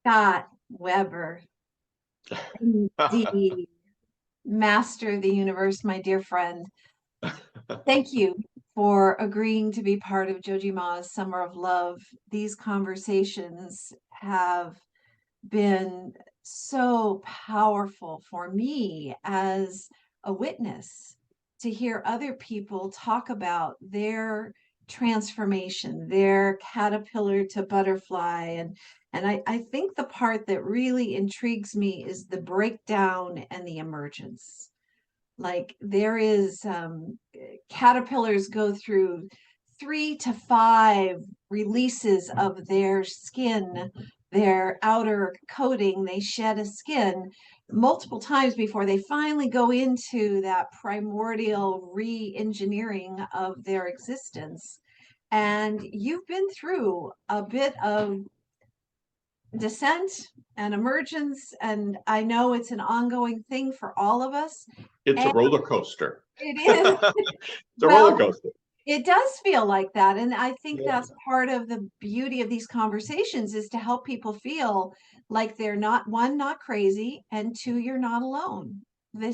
Scott Weber, indeed. Master of the universe, my dear friend. Thank you for agreeing to be part of Jojima's Summer of Love. These conversations have been so powerful for me as a witness to hear other people talk about their transformation, their caterpillar to butterfly. And I think the part that really intrigues me is the breakdown and the emergence. Like there is caterpillars go through 3 to 5 releases of their skin, their outer coating. They shed a skin multiple times before they finally go into that primordial re-engineering of their existence. And you've been through a bit of descent and emergence, and I know it's an ongoing thing for all of us. It's a And roller coaster. it is. It's a roller Well, coaster. it does feel like that. And I think Yeah. that's part of the beauty of these conversations, is to help people feel like they're not, one, not crazy, and two, you're not alone.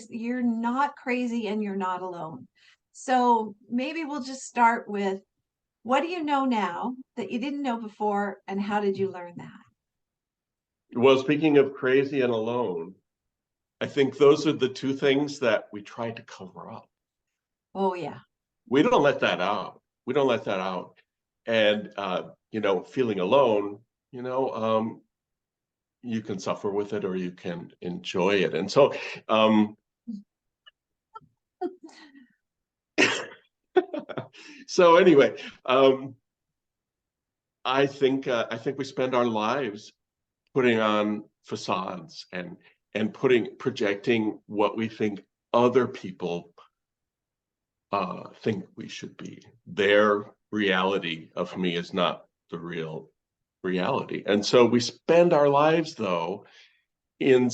You're not crazy and you're not alone. So maybe we'll just start with, what do you know now that you didn't know before, and how did you learn that? Well, speaking of crazy and alone, I think those are the two things that we try to cover up. Oh, yeah. We don't let that out. We don't let that out. And, feeling alone, you can suffer with it or you can enjoy it. And so, so anyway, I think we spend our lives putting on facades and projecting what we think other people think we should be. Their reality of me is not the real reality, and so we spend our lives, though, in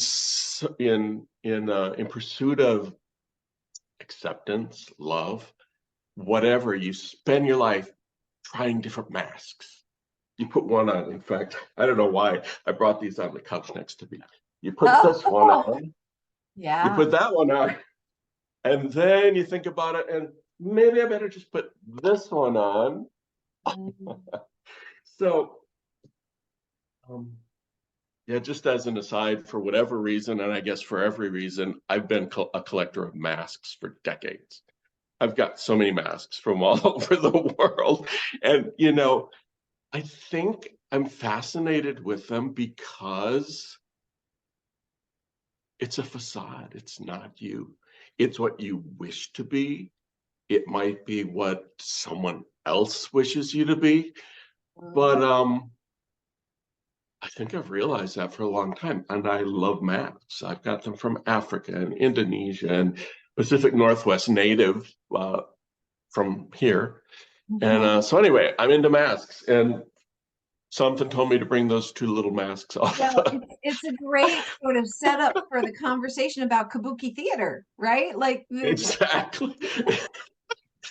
pursuit of acceptance, love, whatever. You spend your life trying different masks. You put one on. In fact, I don't know why I brought these on the couch next to me. You put this one on. You Yeah. put that one on. And then you think about it, and maybe I better just put this one on. So, yeah, just as an aside, for whatever reason, and I guess for every reason, I've been a collector of masks for decades. I've got so many masks from all over the world. And, I think I'm fascinated with them because it's a facade. It's not you. It's what you wish to be. It might be what someone else wishes you to be. But I think I've realized that for a long time. And I love masks. I've got them from Africa and Indonesia and Pacific Northwest, native from here. And so anyway, I'm into masks. And something told me to bring those two little masks off. Well, it's a great sort of setup for the conversation about kabuki theater, right? Like Exactly.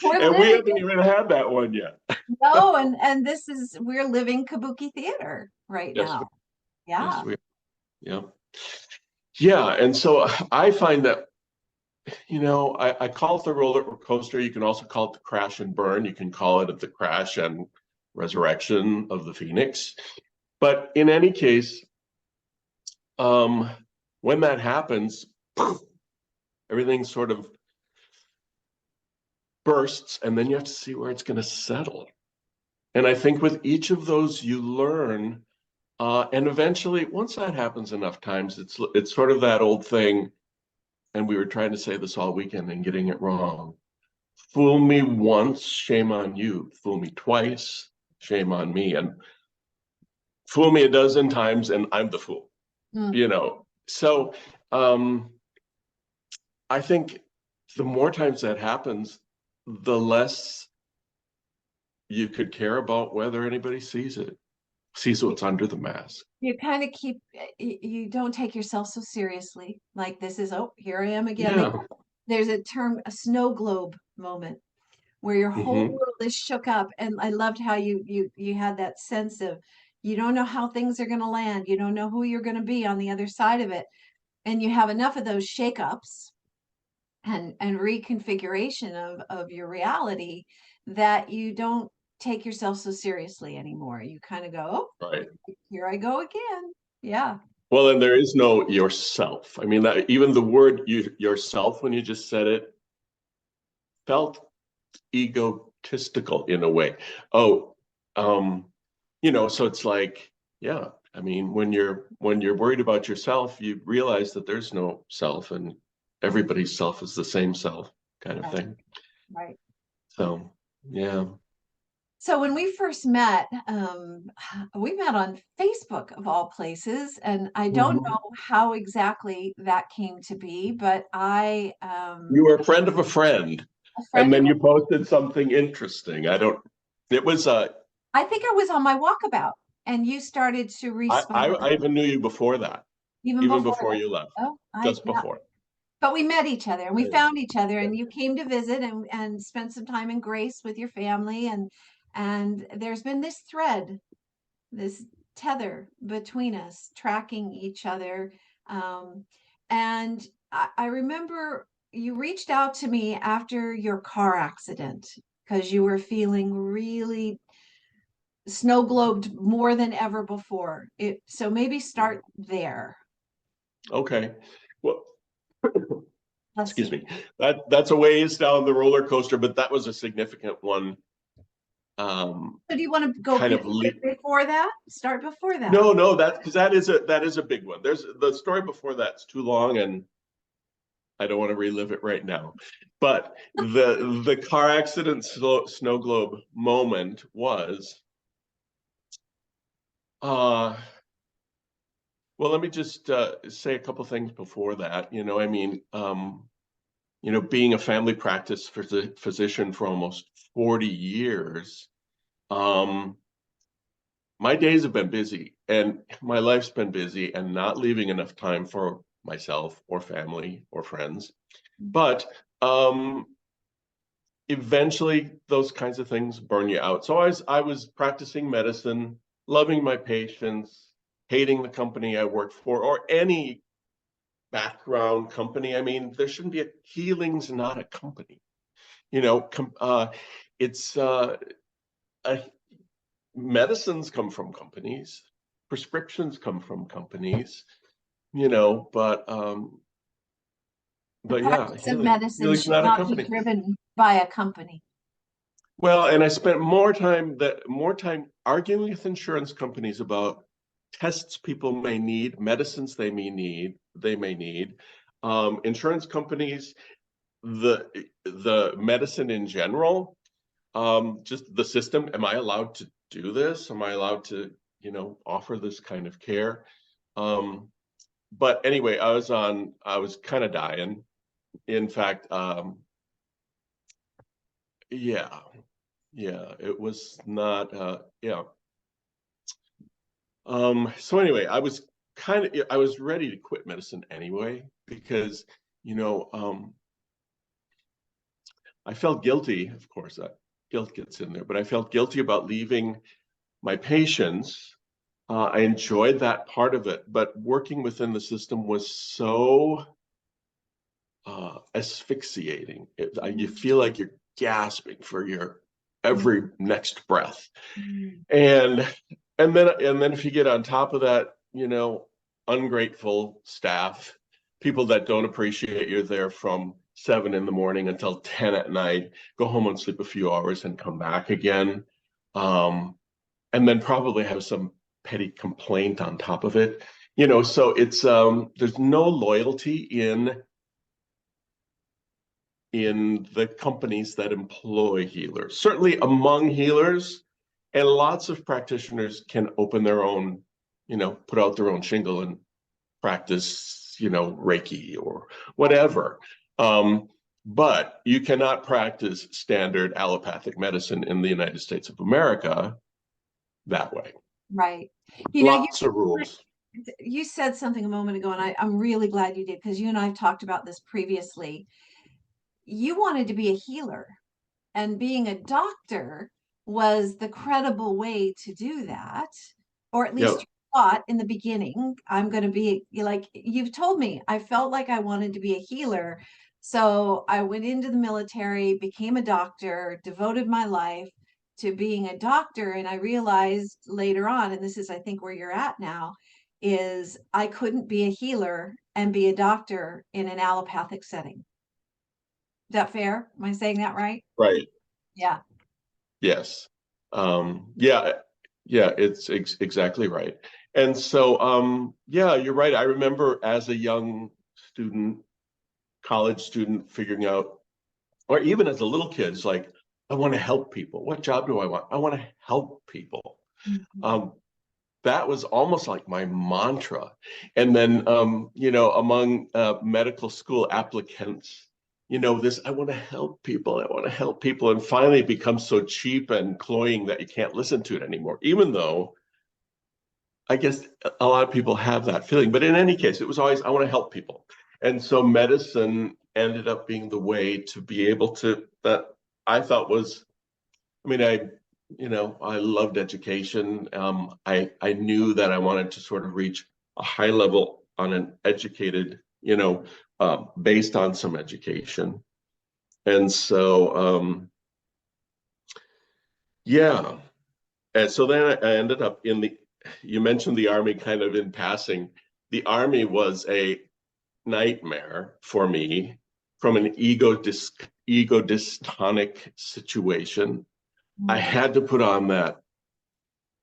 we're And we haven't living even had that one yet. no, and we're living kabuki theater right Yes, now. Yeah. yes, yeah. Yeah, and so I find that, I call it the roller coaster. You can also call it the crash and burn. You can call it the crash and resurrection of the phoenix. But in any case, when that happens, everything sort of bursts, and then you have to see where it's going to settle. And I think with each of those, you learn, and eventually, once that happens enough times, it's sort of that old thing. And we were trying to say this all weekend and getting it wrong. Fool me once, shame on you. Fool me twice, shame on me. And fool me a dozen times, and I'm the fool. So I think the more times that happens, the less you could care about whether anybody sees what's under the mask. You kind of you don't take yourself so seriously. Like this is, oh, here I am again. Yeah. There's a term, a snow globe moment, where your whole world is shook up. And I loved how you had that sense of You don't know how things are going to land. You don't know who you're going to be on the other side of it. And you have enough of those shakeups and reconfiguration of your reality that you don't take yourself so seriously anymore. You kind of go, Right. oh, here I go again. Yeah. Well, and there is no yourself. I mean, that, even the word yourself, when you just said it, felt egotistical in a way. Oh, so it's like, yeah, I mean, when you're worried about yourself, you realize that there's no self, and everybody's self is the same self, kind of Right. thing. Right. So, yeah. So when we first met, we met on Facebook of all places, and I don't Mhm. know how exactly that came to be, but You were a friend of a friend, a and friend of, then you posted something interesting. I don't. It was I think I was on my walkabout, and you started to respond I even knew you before that, even even before before that. you left, Oh, just yeah. before. But we met each other and we Yeah. found each other, and you came to visit and spent some time in Grace with your family, and there's been this thread, this tether between us, tracking each other. Um, and I remember you reached out to me after your car accident because you were feeling really snow globed more than ever before. So maybe start there. Okay. Well, Bless excuse you. me. That's a ways down the roller coaster, but that was a significant one. So do you want to go Kind of leap. before that? Start before that. No, no, that's because that is a big one. There's the story before that's too long, and I don't want to relive it right now. But the car accident snow globe moment was uh well, let me just say a couple things before that. I mean, being a family practice physician for almost 40 years, um, my days have been busy and my life's been busy and not leaving enough time for myself or family or friends. But eventually those kinds of things burn you out. So I was practicing medicine, loving my patients, hating the company I worked for, or any background company. I mean, there shouldn't be healing's not a company. It's a, medicines come from companies, prescriptions come from companies. The But yeah, practice of medicine healing's should not a not be company. driven by a company. Well, and I spent more time arguing with insurance companies about tests people may need, medicines they may need. Insurance companies, the medicine in general, just the system. Am I allowed to do this? Am I allowed to, offer this kind of care? Um, but anyway, I was kind of dying. In fact, yeah, yeah, it was not, yeah. So anyway, I was ready to quit medicine anyway because, you know, um, I felt guilty. Of course, that guilt gets in there, but I felt guilty about leaving my patients. I enjoyed that part of it, but working within the system was so asphyxiating. You feel like you're gasping for your every next breath. Mm. And and then if you get on top of that, ungrateful staff, people that don't appreciate you're there from 7 in the morning until 10 at night, go home and sleep a few hours and come back again. And then probably have some petty complaint on top of it. So it's there's no loyalty in the companies that employ healers. Certainly among healers, and lots of practitioners can open their own, put out their own shingle and practice, Reiki or whatever. But you cannot practice standard allopathic medicine in the United States of America that way. Right. You know, Lots of rules. you said something a moment ago, and I'm really glad you did, because you and I have talked about this previously. You wanted to be a healer, and being a doctor was the credible way to do that. or at least Yep. you thought in the beginning, I'm going to be like, you've told me, I felt like I wanted to be a healer. So I went into the military, became a doctor, devoted my life to being a doctor. And I realized later on, and this is, I think, where you're at now, is I couldn't be a healer and be a doctor in an allopathic setting. Is that fair? Am I saying that right? Right. Yeah. Yes. Yeah, yeah, it's exactly right. And so, yeah, you're right. I remember as a young student, college student, figuring out, or even as a little kid, it's like, I want to help people. What job do I want? I want to help people. Mhm. Um, that was almost like my mantra. And then, among medical school applicants, this, I want to help people. I want to help people. And finally, it becomes so cheap and cloying that you can't listen to it anymore, even though I guess a lot of people have that feeling. But in any case, it was always, I want to help people. And so medicine ended up being the way to be able to, that I thought was, I mean, I loved education. I knew that I wanted to sort of reach a high level on an educated, based on some education. And so, yeah. And so then I ended up you mentioned the Army kind of in passing. The Army was a nightmare for me from an ego dystonic situation. I Mm. had to put on that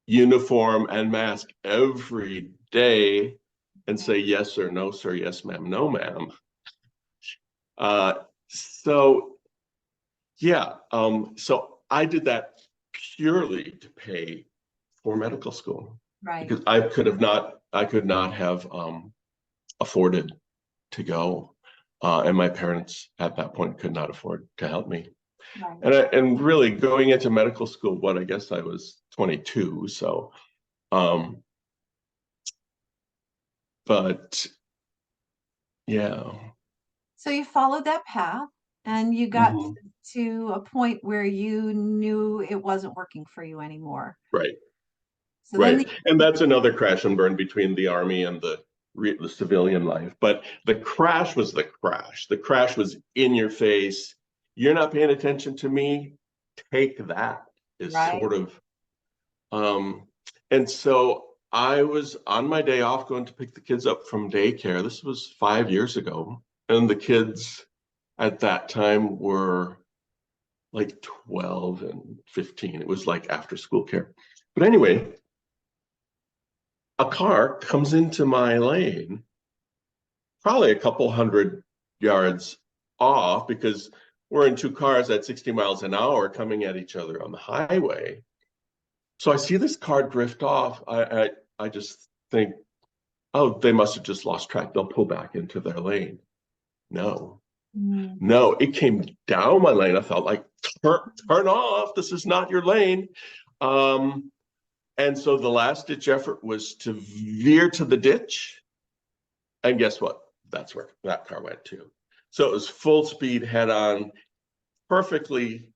uniform and mask every day and say yes or no, sir, yes, ma'am, no, ma'am. So yeah, so I did that purely to pay for medical school Right. because I could not have afforded to go, and my parents at that point could not afford to help me. Right. And really going into medical school, what I guess I was 22, so um, but yeah. So you followed that path and you got Mhm. to a point where you knew it wasn't working for you anymore. Right, So then right. And that's another crash and burn between the Army and the civilian life. But the crash was the crash. The crash was in your face. You're not paying attention to me. Take that is right. sort of um and so I was on my day off going to pick the kids up from daycare. This was 5 years ago. And the kids at that time were like 12 and 15. It was like after school care. But anyway, a car comes into my lane, probably a couple hundred yards off because we're in two cars at 60 miles an hour coming at each other on the highway. So I see this car drift off. I just think, oh, they must have just lost track. They'll pull back into their lane. No, Mm. no, it came down my lane. I felt like, turn off. This is not your lane. Um, and so the last ditch effort was to veer to the ditch. And guess what? That's where that car went to. So it was full speed head on, perfectly,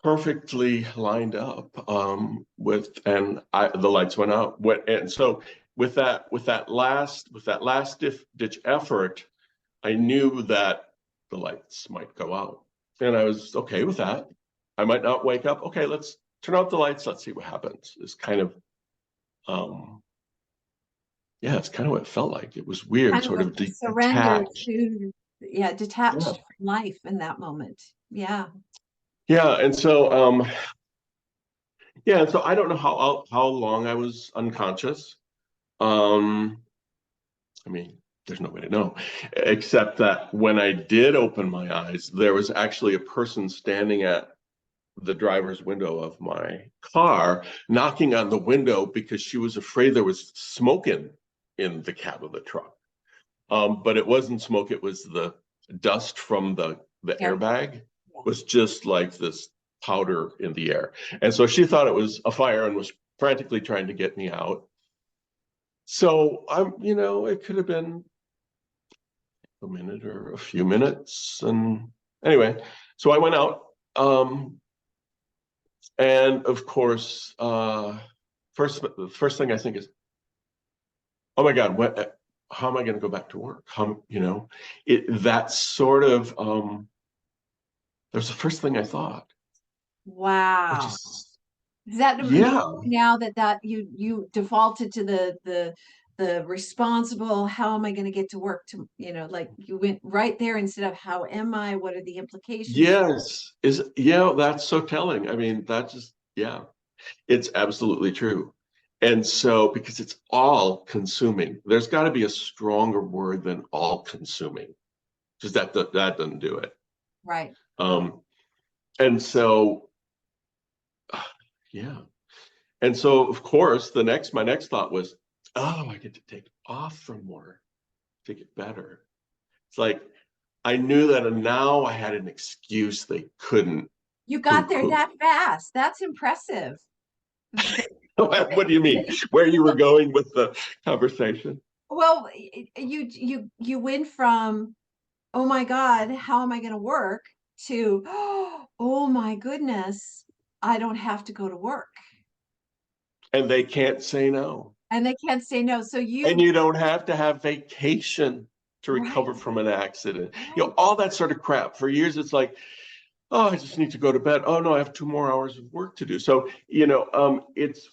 perfectly lined up and the lights went out. And so with that last ditch effort, I knew that the lights might go out. And I was okay with that. I might not wake up. Okay, let's turn out the lights. Let's see what happens. It's kind of, um, yeah, it's kind of what it felt like. It was weird, Kind of sort of a surrender detached. to, yeah, Yeah. detached from life in that moment. Yeah. Yeah. And so, yeah. And so I don't know how long I was unconscious. Um, I mean, there's no way to know, except that when I did open my eyes, there was actually a person standing at the driver's window of my car, knocking on the window because she was afraid there was smoke in the cab of the truck. But it wasn't smoke; it was the dust from the Yeah. airbag was just like this powder in the air, and so she thought it was a fire and was frantically trying to get me out. So it could have been a minute or a few minutes, and anyway, so I went out. And of course, the first thing I think is, oh my God, how am I going to go back to work? That sort of, that was the first thing I thought, which Wow. is, Is that yeah, now that you defaulted to the responsible, how am I going to get to work to, like you went right there instead of how am I, what are the implications? yes, that's so telling. I mean, that just, yeah, it's absolutely true. And so, because it's all consuming, there's got to be a stronger word than all consuming, because that doesn't do it. Right. And so, yeah. And so, of course, my next thought was, oh, I get to take off from work to get better. It's like I knew that, and now I had an excuse they couldn't You got there poo-poo. that fast. That's impressive. What do you mean? Where you were going with the conversation? Well, you went from, oh my God, how am I going to work to, oh my goodness, I don't have to go to work. And they can't say no. And they can't say no. So And you don't have to have vacation to right, recover from an accident. right, All that sort of crap. For years, it's like, oh, I just need to go to bed. Oh no, I have 2 more hours of work to do. So, it's,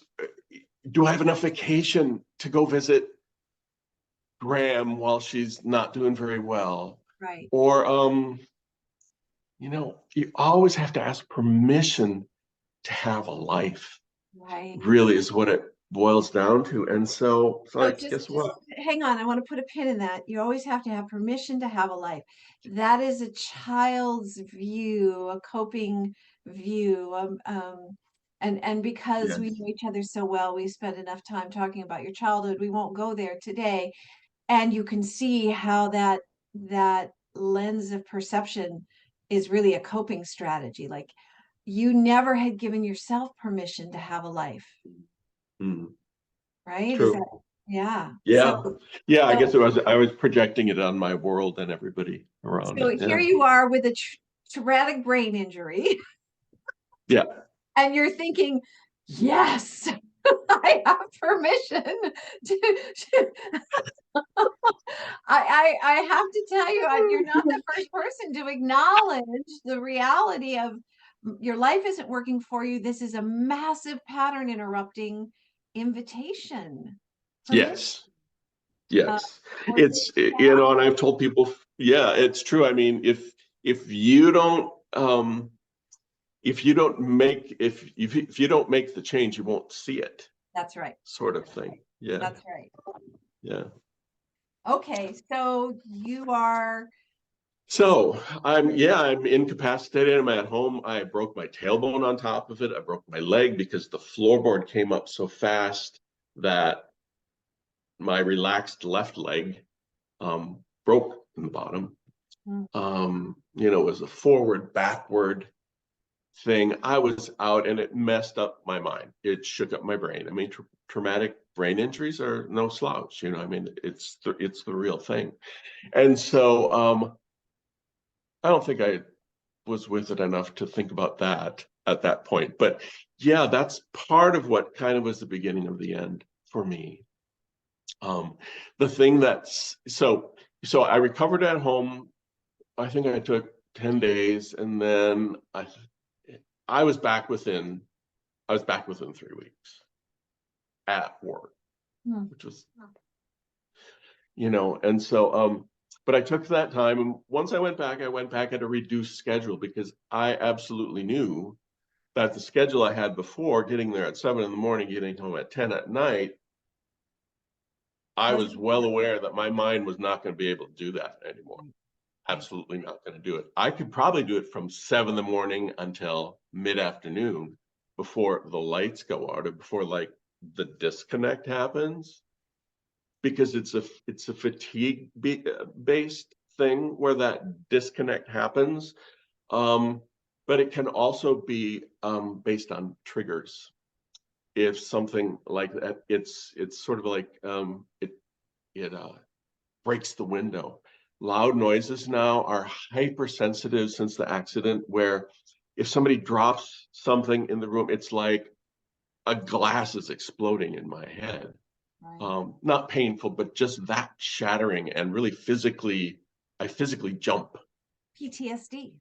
do I have enough vacation to go visit Graham while she's not doing very well? right, Or, you always have to ask permission to have a life, right. really is what it boils down to. And so it's So like, guess just what? hang on. I want to put a pin in that. You always have to have permission to have a life. That is a child's view, a coping view. And because we Yes. know each other so well, we spent enough time talking about your childhood. We won't go there today. And you can see how that lens of perception is really a coping strategy. Like you never had given yourself permission to have a life, Mm, right? Is that true. yeah. Yeah. Yeah, I So guess I was projecting it on my world and everybody around so it. here Yeah. you are with a traumatic brain injury, Yeah. and you're thinking, yes, I have permission to I have to tell you, you're not the first person to acknowledge the reality of your life isn't working for you. This is a massive pattern interrupting invitation. Permission. Yes. Uh, Yes. or And I've told people, yeah, it's true. I mean, if you don't if you don't make the change, you won't see it, that's right. sort of thing. Yeah. That's right. Yeah. Okay, so you are So I'm incapacitated. I'm at home. I broke my tailbone on top of it. I broke my leg because the floorboard came up so fast that my relaxed left leg broke in the bottom. mm, It was a forward, backward thing. I was out and it messed up my mind. It shook up my brain. I mean, traumatic brain injuries are no slouch. I mean, it's the real thing. And so I don't think I was with it enough to think about that at that point. But yeah, that's part of what kind of was the beginning of the end for me. The thing so I recovered at home. I think I took 10 days, and then I was back within 3 weeks at work, mm, which was, and so but I took that time, and once I went back at a reduced schedule because I absolutely knew that the schedule I had before, getting there at 7 in the morning, getting home at 10 at night, I was was well aware that my mind was not going to be able to do that anymore. Absolutely not going to do it. I could probably do it from 7 in the morning until mid-afternoon before the lights go out or before like the disconnect happens, because it's a fatigue based thing where that disconnect happens. But it can also be based on triggers. If something like that, it's sort of like it breaks the window. Loud noises now are hypersensitive since the accident, where if somebody drops something in the room, it's like a glass is exploding in my head. Right. Not painful, but just that shattering and really I physically jump. PTSD.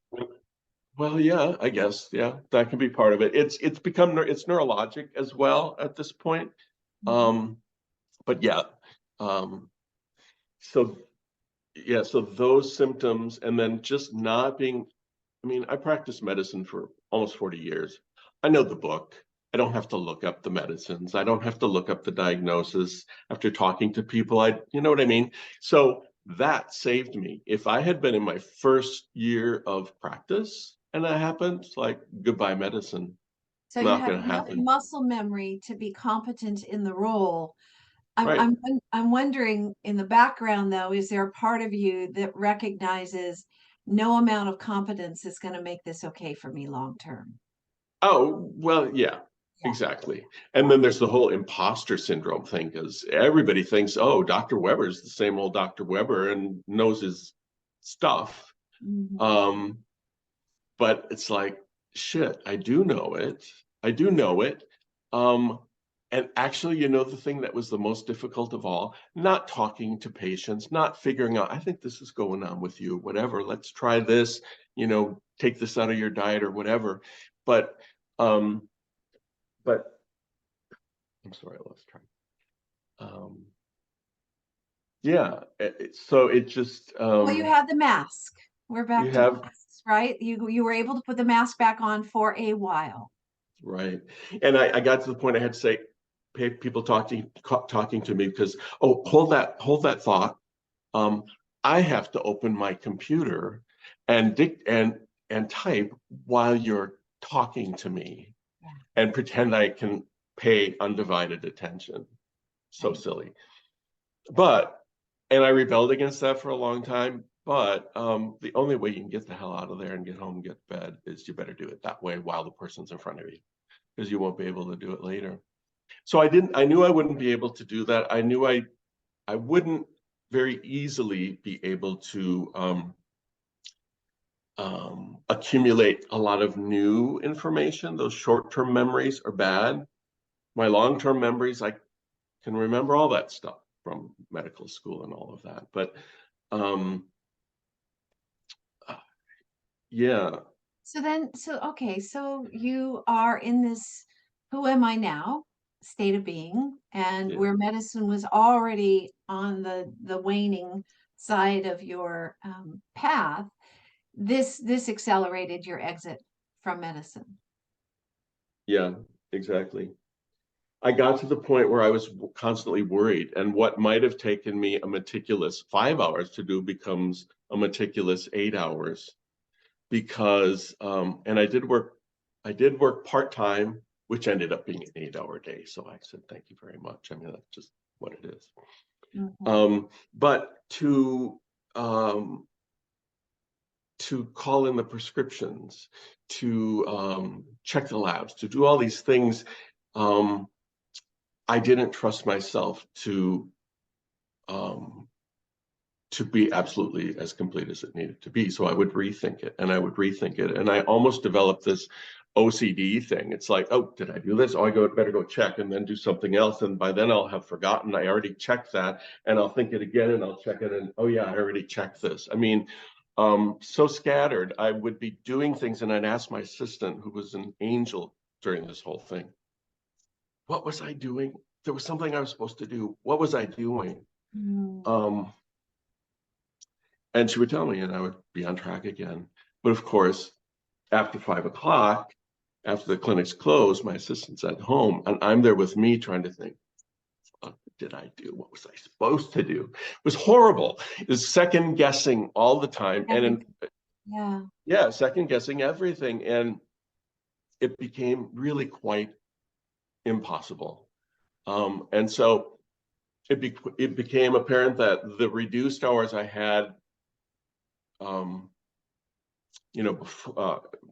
Well, yeah, I guess, yeah, that can be part of it. It's neurologic as well at this point. Mhm. Um, but yeah, um, so yeah, so those symptoms, and then just not being, I mean, I practiced medicine for almost 40 years. I know the book. I don't have to look up the medicines. I don't have to look up the diagnosis after talking to people. You know what I mean? So that saved me. If I had been in my first year of practice and that happened, like goodbye medicine, So you not have going to enough happen. muscle memory to be competent in the role. I'm Right. I'm I'm wondering in the background though, is there a part of you that recognizes no amount of competence is going to make this okay for me long term? Oh, well, yeah, Yeah. exactly. And then there's the whole imposter syndrome thing because everybody thinks, oh, Dr. Weber's the same old Dr. Weber and knows his stuff. Mhm. Um, but it's like, shit, I do know it. I do know it. Um, and actually, the thing that was the most difficult of all, not talking to patients, not figuring out, I think this is going on with you, whatever, let's try this, take this out of your diet or whatever. But um, but I'm sorry, I lost track. Um, yeah, so it just Well, you had the mask. We're you back to have masks, right? You were able to put the mask back on for a while. right, and I got to the point I had to say, people talking to me because hold that thought. Um, I have to open my computer and and type while you're talking to me Yeah, and pretend I can pay undivided attention. So right. silly. But and I rebelled against that for a long time. But the only way you can get the hell out of there and get home and get to bed is you better do it that way while the person's in front of you, because you won't be able to do it later. So I knew I wouldn't be able to do that. I knew I wouldn't very easily be able to accumulate a lot of new information. Those short-term memories are bad. My long-term memories, I can remember all that stuff from medical school and all of that. But um, yeah, Okay, so you are in this who am I now state of being, and yeah, where medicine was already on the waning side of your path, this accelerated your exit from medicine. yeah, exactly. I got to the point where I was constantly worried, and what might have taken me a meticulous 5 hours to do becomes a meticulous 8 hours because, and I did work part-time, which ended up being an 8-hour day. So I said, thank you very much. I mean, that's just what it is. Mhm. But um, to call in the prescriptions, to check the labs, to do all these things, um, I didn't trust myself um, to be absolutely as complete as it needed to be. So I would rethink it and I would rethink it. And I almost developed this OCD thing. It's like, oh, did I do this? Oh, better go check and then do something else. And by then I'll have forgotten. I already checked that and I'll think it again and I'll check it. And oh yeah, I already checked this. I mean, so scattered. I would be doing things and I'd ask my assistant, who was an angel during this whole thing, what was I doing? There was something I was supposed to do. What was I doing? Mm. Um, and she would tell me, and I would be on track again. But of course, after 5 o'clock, after the clinic's closed, my assistant's at home, and I'm there with me trying to think, what did I do? What was I supposed to do? It was horrible. It was second guessing all the time. Everything. Yeah. Yeah, second guessing everything. And it became really quite impossible. And so it became apparent that the reduced hours I had um,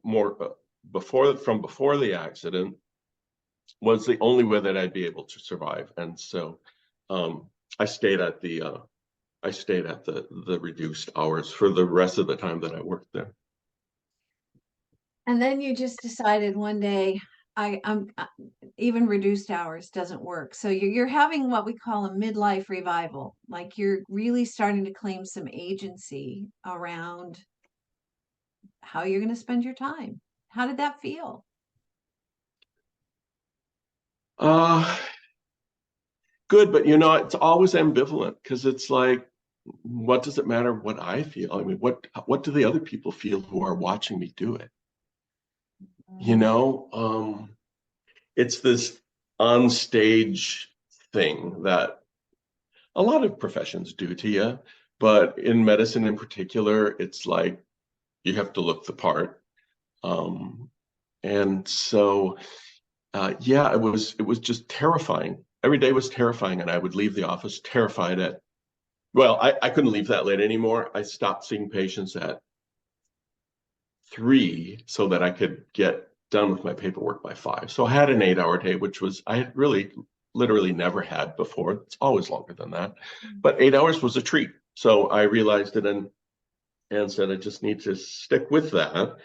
more before the accident was the only way that I'd be able to survive. And so um, I stayed at the reduced hours for the rest of the time that I worked there. And then you just decided one day, I'm even reduced hours doesn't work. So you're having what we call a midlife revival. Like you're really starting to claim some agency around how you're going to spend your time. How did that feel? Uh, Good, but it's always ambivalent because it's like, what does it matter what I feel? I mean, what do the other people feel who are watching me do it? You Mm. know, it's this on stage thing that a lot of professions do to you, but in medicine in particular, it's like you have to look the part. Um, and so yeah, it was just terrifying. Every day was terrifying, and I would leave the office terrified at. Well, I couldn't leave that late anymore. I stopped seeing patients at 3 so that I could get done with my paperwork by 5. So I had an 8-hour day, which was I had really literally never had before. It's always longer than that, but 8 hours was a treat. So I realized it and said I just need to stick with that.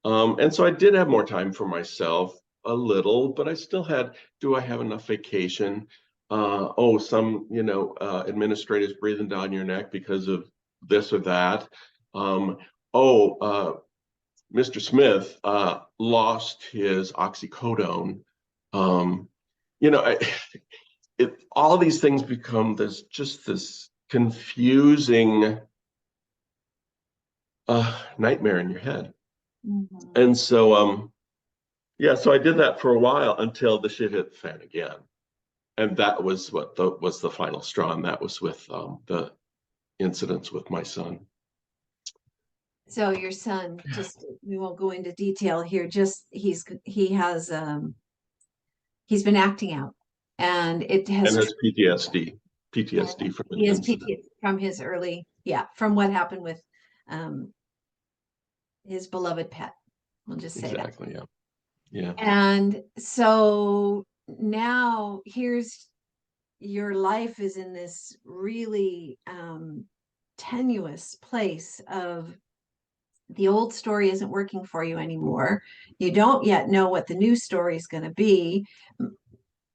And so I did have more time for myself a little, but I still had, do I have enough vacation? Some, administrators breathing down your neck because of this or that. Um, oh, Mr. Smith lost his oxycodone. Um, you know, I, all these things become this confusing nightmare in your head. Mhm. And so, yeah, so I did that for a while until the shit hit the fan again. And that was what was the final straw. And that was with the incidents with my son. So your son, just we won't go into detail here, just he's been acting out and it And has his PTSD from an he has incident. PTSD from his from what happened with um his beloved pet. We'll just say that. Exactly. Yeah. Yeah. And so now here's your life is in this really tenuous place of the old story isn't working for you anymore. You don't yet know what the new story is going to be.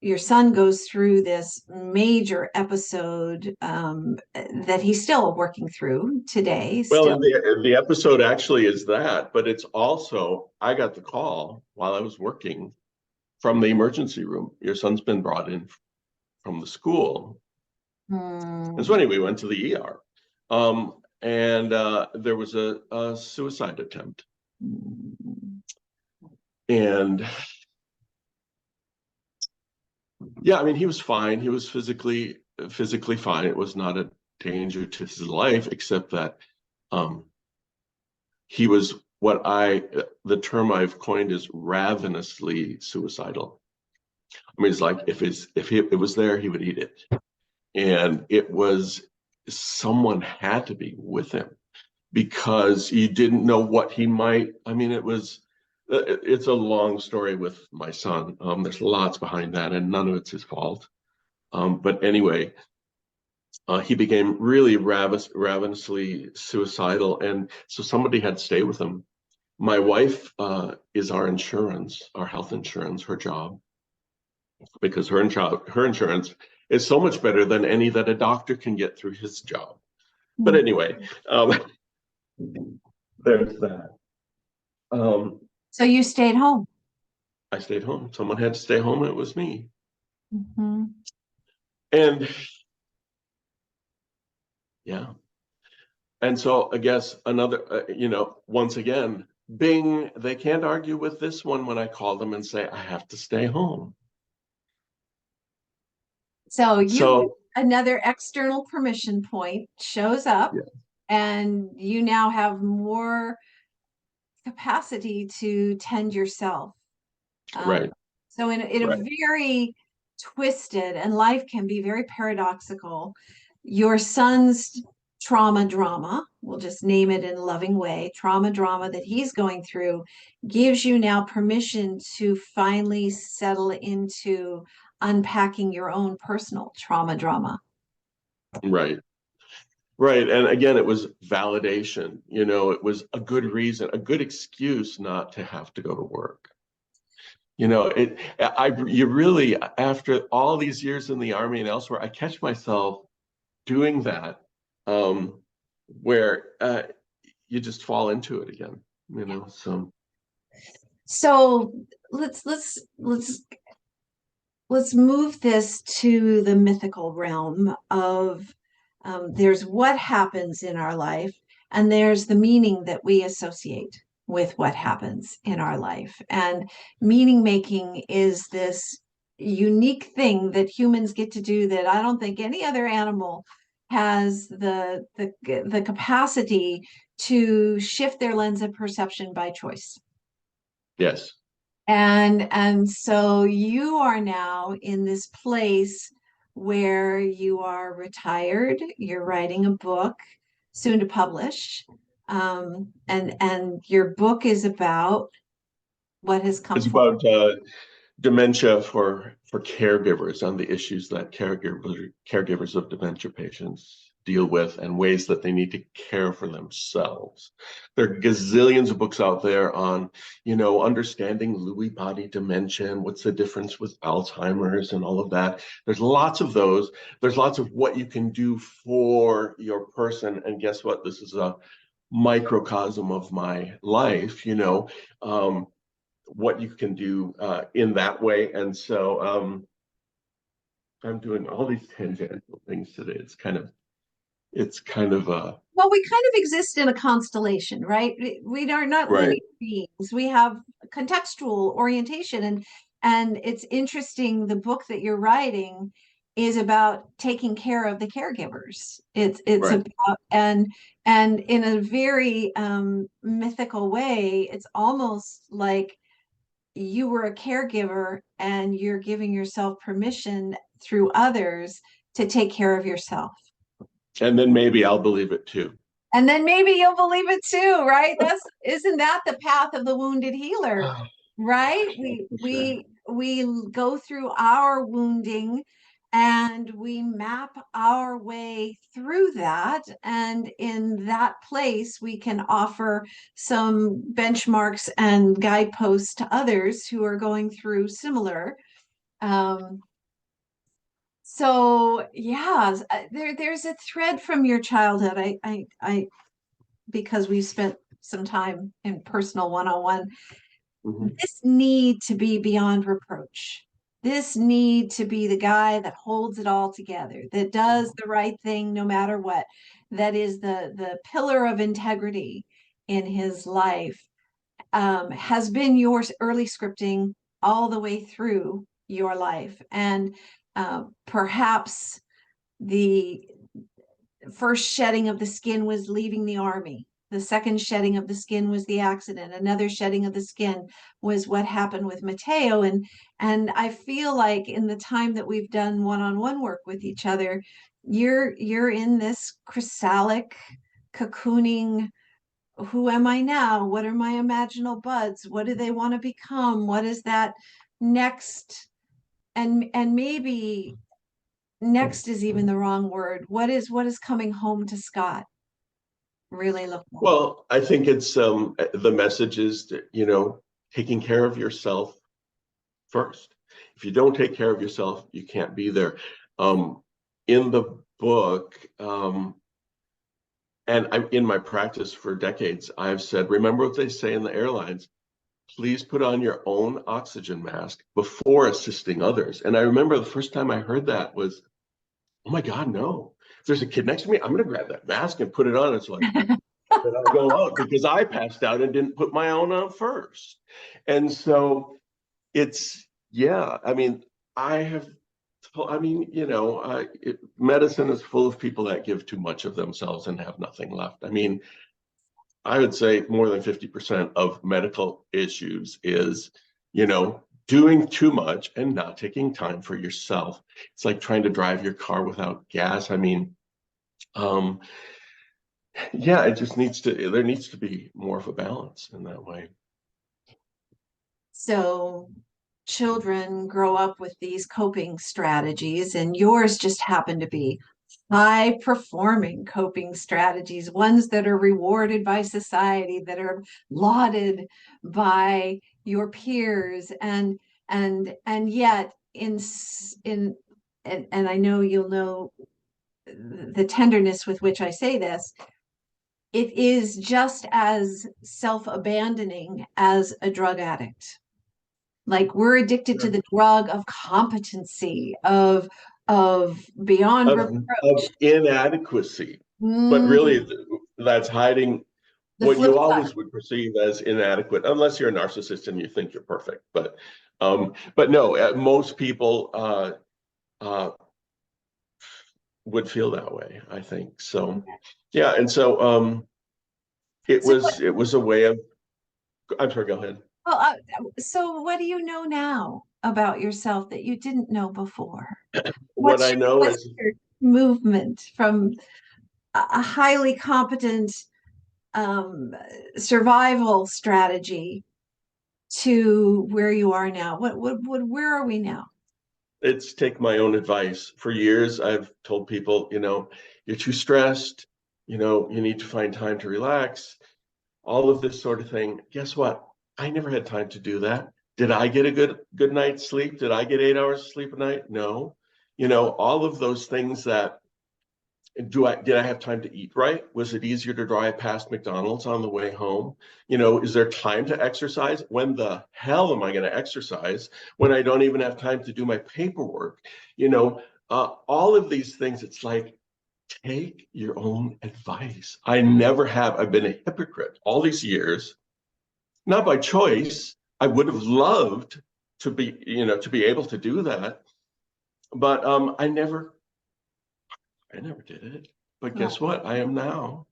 Your son goes through this major episode that he's still working through today. Well, Still, and the episode actually is that, but it's also I got the call while I was working from the emergency room. Your son's been brought in from the school. And so hmm. anyway, we went to the ER. And there was a suicide attempt. And yeah, I mean, he was fine. He was physically fine. It was not a danger to his life, except that um, he was the term I've coined is ravenously suicidal. I mean, it's like if it was there, he would eat it. And it was someone had to be with him because you didn't know what he might. I mean, it's a long story with my son. There's lots behind that, and none of it's his fault. But anyway, he became really ravenously suicidal, and so somebody had to stay with him. My wife is our insurance, our health insurance, her job, because her insurance is so much better than any that a doctor can get through his job. But anyway, um, there's that. Um, So you stayed home. I stayed home. Someone had to stay home, and it was me. Mhm. And yeah. And so I guess once again, Bing, they can't argue with this one when I call them and say, I have to stay home. So So, another external permission point shows up, yeah, and you now have more capacity to tend yourself. Um, right, so in a right, very twisted, and life can be very paradoxical, your son's trauma drama, we'll just name it in a loving way, trauma drama that he's going through gives you now permission to finally settle into unpacking your own personal trauma drama. right, right. And again, it was validation. It was a good reason, a good excuse not to have to go to work. You really, after all these years in the Army and elsewhere, I catch myself doing that, where you just fall into it again, so. So let's move this to the mythical realm of there's what happens in our life, and there's the meaning that we associate with what happens in our life. And meaning making is this unique thing that humans get to do that I don't think any other animal has the capacity to shift their lens of perception by choice. Yes. And so you are now in this place where you are retired, you're writing a book soon to publish. And your book is about what has come It's forward. about dementia for caregivers, on the issues that caregivers of dementia patients deal with, and ways that they need to care for themselves. There are gazillions of books out there on, understanding Lewy body dementia and what's the difference with Alzheimer's and all of that. There's lots of those. There's lots of what you can do for your person. And guess what? This is a microcosm of my life, what you can do in that way. And so I'm doing all these tangential things today. It's kind of Well, we kind of exist in a constellation, right? We are not linear right. beings. We have contextual orientation, and it's interesting. The book that you're writing is about taking care of the caregivers. It's Right. about and in a very mythical way, it's almost like you were a caregiver and you're giving yourself permission through others to take care of yourself. And then maybe I'll believe it too. And then maybe you'll believe it too, right? Isn't that the path of the wounded healer, right? We For sure. we we go through our wounding and we map our way through that. And in that place, we can offer some benchmarks and guideposts to others who are going through similar. Um, so yeah, there's a thread from your childhood. I because we spent some time in personal one-on-one, Mhm. this need to be beyond reproach, this need to be the guy that holds it all together, that does the right thing no matter what, that is the pillar of integrity in his life, has been your early scripting all the way through your life. And perhaps the first shedding of the skin was leaving the army. The second shedding of the skin was the accident. Another shedding of the skin was what happened with Mateo. And I feel like in the time that we've done one-on-one work with each other, you're in this chrysalis cocooning. Who am I now? What are my imaginal buds? What do they want to become? What is that next? And maybe next is even the wrong word. What is coming home to Scott really look like? Well, I think it's the message is that, taking care of yourself first. If you don't take care of yourself, you can't be there. In the book, and in my practice for decades, I've said, remember what they say in the airlines, please put on your own oxygen mask before assisting others. And I remember the first time I heard that was, oh my God, no. If there's a kid next to me, I'm going to grab that mask and put it on. It's like, that I go out because I passed out and didn't put my own on first. And so yeah, I mean, I have, I mean, medicine is full of people that give too much of themselves and have nothing left. I mean, I would say more than 50% of medical issues is, doing too much and not taking time for yourself. It's like trying to drive your car without gas. I mean, um, yeah, there needs to be more of a balance in that way. So children grow up with these coping strategies, and yours just happen to be high performing coping strategies, ones that are rewarded by society, that are lauded by your peers. And and yet and I know you'll know the tenderness with which I say this, it is just as self-abandoning as a drug addict. Like we're addicted to the drug of competency, of beyond of reproach. inadequacy, but Mm, really that's hiding the what flip you side. always would perceive as inadequate, unless you're a narcissist and you think you're perfect. But no, most people uh, would feel that way, I think. So, yeah, and so it So, was it was a way of. I'm sorry. Go ahead. well, so what do you know now about yourself that you didn't know before? What I know What's is your movement from a highly competent um, survival strategy to where you are now? Where are we now? it's take my own advice. For years, I've told people, you're too stressed. You need to find time to relax. All of this sort of thing. Guess what? I never had time to do that. Did I get a good night's sleep? Did I get 8 hours of sleep a night? No. All of those things that did I have time to eat right? Was it easier to drive past McDonald's on the way home? Is there time to exercise? When the hell am I going to exercise when I don't even have time to do my paperwork? All of these things, it's like, take your own advice. I never have. I've been a hypocrite all these years, not by choice. I would have loved to be able to do that, but I never did it. But Right. guess what? I am now,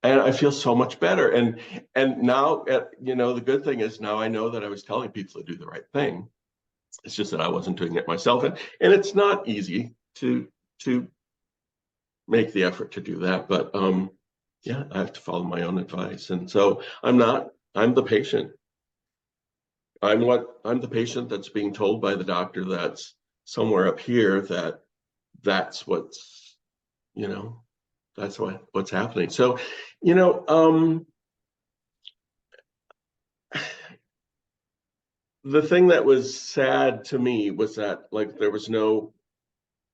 and I feel so much better. And now, the good thing is now I know that I was telling people to do the right thing. It's just that I wasn't doing it myself, and it's not easy to make the effort to do that. But yeah, I have to follow my own advice, and so I'm not. I'm the patient. I'm the patient that's being told by the doctor that's somewhere up here that that's what's you know that's what's happening. So, you know, the thing that was sad to me was that like there was no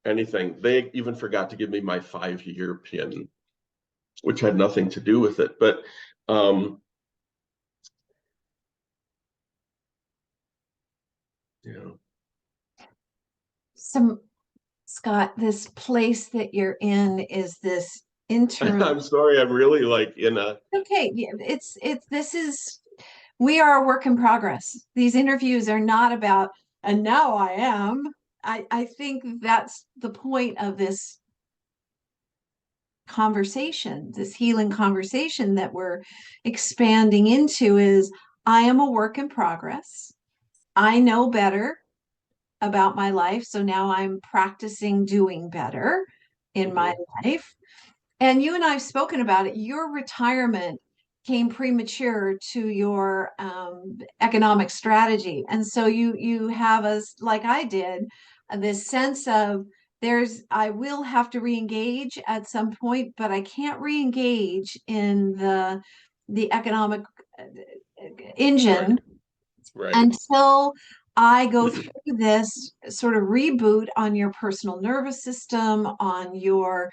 anything. They even forgot to give me my 5-year pin, which had nothing to do with it. But um, you know, Some Scott, this place that you're in is this interim. I'm sorry, I'm really like in a Okay, yeah, it's this is we are a work in progress. These interviews are not about, and now I am. I think that's the point of this conversation, this healing conversation that we're expanding into is I am a work in progress. I know better about my life. So now I'm practicing doing better in my Mhm. life. And you and I have spoken about it. Your retirement came premature to your economic strategy, and so you have us like I did, this sense of I will have to reengage at some point, but I can't reengage in the economic uh, Right, engine right. until I go through this sort of reboot on your personal nervous system, on your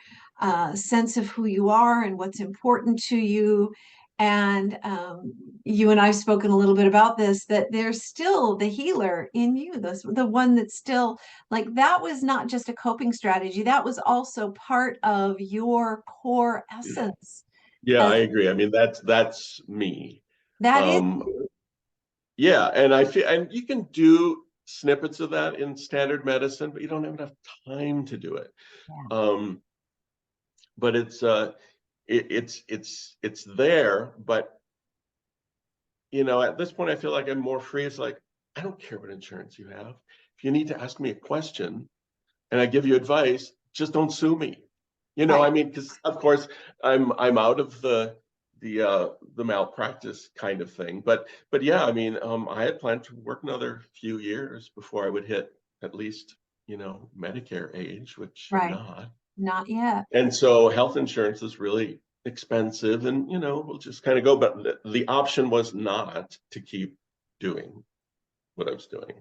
sense of who you are and what's important to you. And you and I've spoken a little bit about this, that there's still the healer in you, the one that's still like that was not just a coping strategy, that was also part of your core essence. Yeah, As I agree. I mean, that's me. that is, Um, yeah, and I feel, and you can do snippets of that in standard medicine, but you don't have enough time to do it. yeah, Um, but it's there, but at this point I feel like I'm more free. It's like I don't care what insurance you have. If you need to ask me a question and I give you advice, just don't sue me. right. I mean, because of course I'm out of the malpractice kind of thing. But yeah, I mean, I had planned to work another few years before I would hit at least, Medicare age, which I'm Right. not. Not yet. And so health insurance is really expensive and we'll just kind of go. But the option was not to keep doing. what I was doing.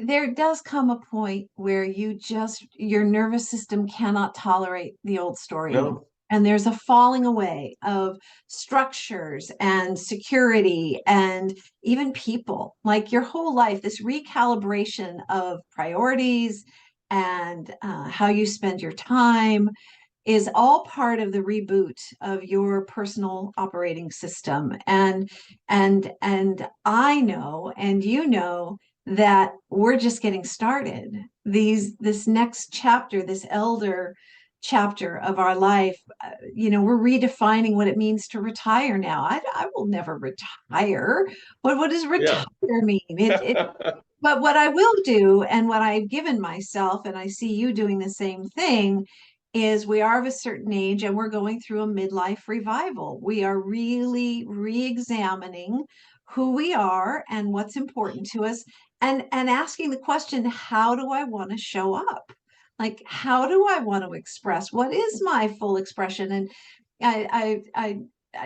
There does come a point where your nervous system cannot tolerate the old story anymore. No, And there's a falling away of structures and security and even people. Like your whole life, this recalibration of priorities and how you spend your time is all part of the reboot of your personal operating system. And I know, and you know, that we're just getting started. This next chapter, this elder chapter of our life, we're redefining what it means to retire now. I will never retire. What does yeah. retire mean? But what I will do, and what I've given myself, and I see you doing the same thing, is we are of a certain age and we're going through a midlife revival. We are really re-examining who we are and what's important to us, and asking the question, how do I want to show up? Like, how do I want to express? What is my full expression? And I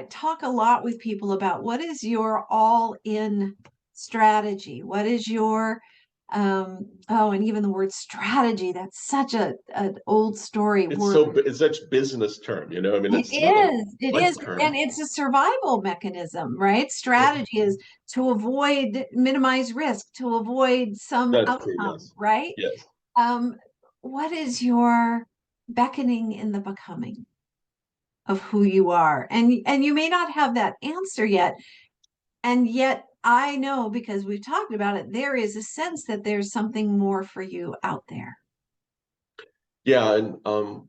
talk a lot with people about what is your all-in strategy? What is your and even the word strategy, that's such an old story word. It's such business term, I mean, It it's not a is, it life is, and term. it's a survival mechanism, right? Yeah. Strategy is to minimize risk, to avoid some That's true. outcome, Yes. right? Yes. Um, what is your beckoning in the becoming of who you are? And you may not have that answer yet. And yet I know, because we've talked about it, there is a sense that there's something more for you out there. Yeah. And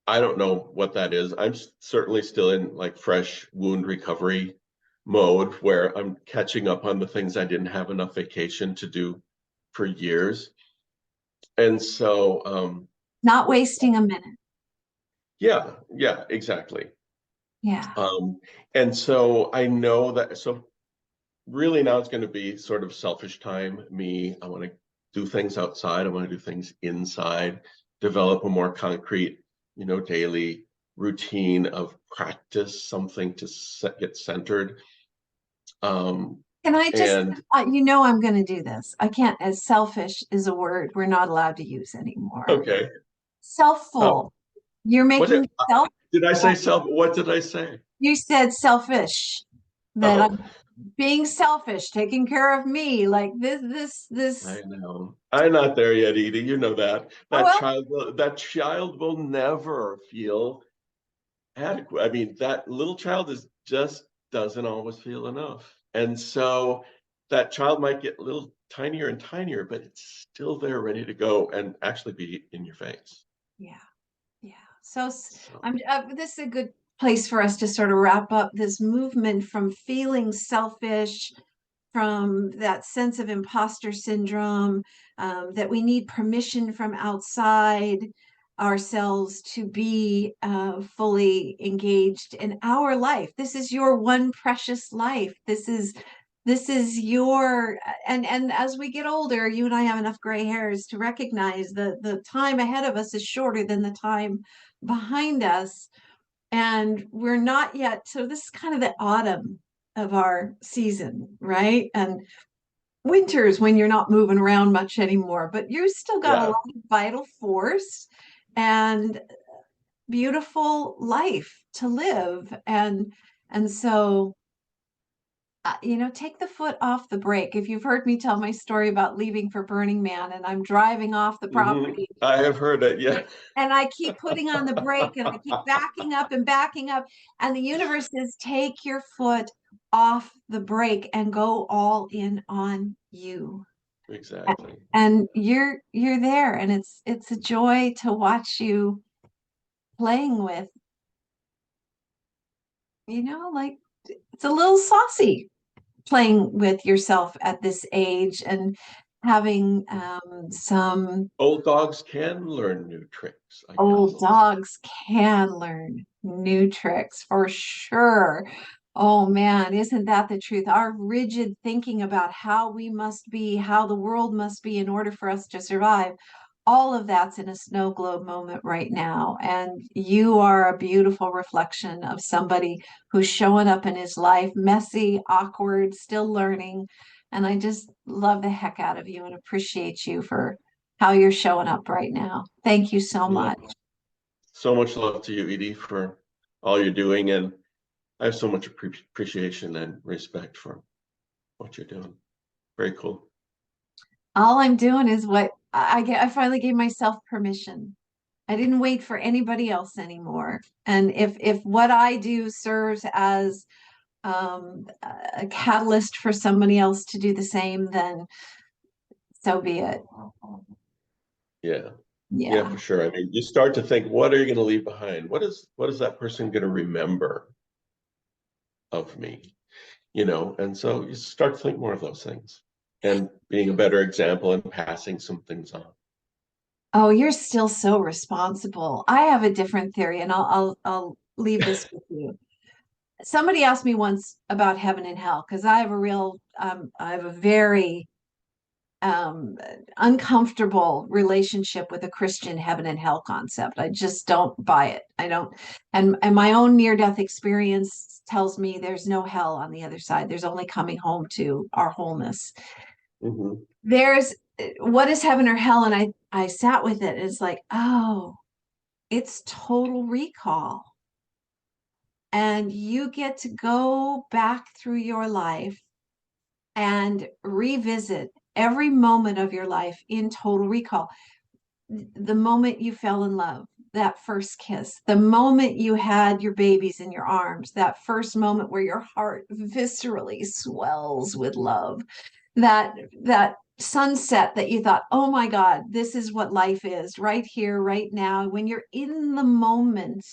I don't know what that is. I'm certainly still in like fresh wound recovery mode where I'm catching up on the things I didn't have enough vacation to do for years. And so, Not wasting a minute. yeah, yeah, exactly. Yeah. Um, and so I know that, so really now it's going to be sort of selfish time. I want to do things outside. I want to do things inside, develop a more concrete, daily routine of practice, something to get centered. Um, Can I just, and I'm going to do this. I can't, as selfish is a word we're not allowed to use anymore. okay. Oh, Selfful. You're was it? making self, Did I say self? What did I say? you said selfish, that Oh, I'm being selfish, taking care of me, like this. I know. I'm not there yet, Edie. You know that. Oh, well, That child will never feel adequate. I mean, that little child is just doesn't always feel enough. And so that child might get a little tinier and tinier, but it's still there ready to go and actually be in your face. yeah. Yeah. So So, I'm this is a good place for us to sort of wrap up this movement from feeling selfish, from that sense of imposter syndrome, that we need permission from outside ourselves to be fully engaged in our life. This is your one precious life. This is your, and as we get older, you and I have enough gray hairs to recognize the time ahead of us is shorter than the time behind us, and we're not yet. So this is kind of the autumn of our season, right? And winters when you're not moving around much anymore, but you still got a yeah, lot of vital force and beautiful life to live. And so take the foot off the brake. If you've heard me tell my story about leaving for Burning Man and I'm driving off the property I have heard it. Yeah. and I keep putting on the brake and I keep backing up, and the universe says, take your foot off the brake and go all in on you. Exactly. And you're there, and it's a joy to watch you playing with, like it's a little saucy playing with yourself at this age and having some Old dogs can learn new tricks, I old guess. dogs can learn new tricks for sure. Oh man, isn't that the truth? Our rigid thinking about how we must be, how the world must be in order for us to survive, all of that's in a snow globe moment right now. And you are a beautiful reflection of somebody who's showing up in his life, messy, awkward, still learning, And I just love the heck out of you and appreciate you for how you're showing up right now. Thank you so Yeah. much. So much love to you, Edie, for all you're doing. And I have so much appreciation and respect for what you're doing. Very cool. All I'm doing is what I get. I finally gave myself permission. I didn't wait for anybody else anymore. And if what I do serves as a catalyst for somebody else to do the same, then so be it. Yeah. Yeah, Yeah. for sure. I mean, you start to think, what are you going to leave behind? What is that person going to remember of me? And so you start to think more of those things and being a better example and passing some things on. Oh, you're still so responsible. I have a different theory, and I'll leave this with you. Somebody asked me once about heaven and hell because I have a very um, uncomfortable relationship with a Christian heaven and hell concept. I just don't buy it. I don't, and my own near-death experience tells me there's no hell on the other side. There's only coming home to our wholeness. Mm-hmm. There's what is heaven or hell, and I sat with it. And it's like, oh, it's total recall. And you get to go back through your life and revisit every moment of your life in total recall. The moment you fell in love, that first kiss, the moment you had your babies in your arms, that first moment where your heart viscerally swells with love, that sunset that you thought, oh my God, this is what life is right here, right now. When you're in the moment,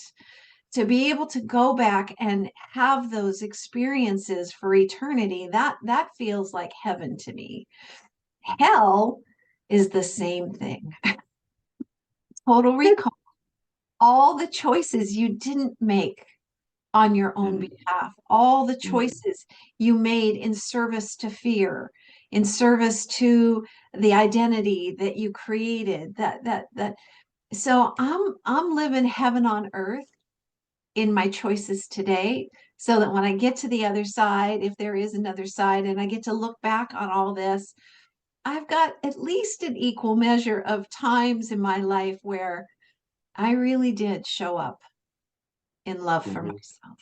to be able to go back and have those experiences for eternity, that feels like heaven to me. Hell is the same thing. Total recall. All the choices you didn't make on your own behalf, all the choices you made in service to fear, in service to the identity that you created. That so I'm living heaven on earth in my choices today, so that when I get to the other side, if there is another side, and I get to look back on all this, I've got at least an equal measure of times in my life where I really did show up in love for Mm-hmm. myself.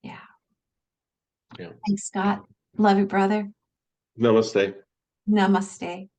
Yeah. Yeah. Thanks, Scott. Love you, brother. Namaste. Namaste.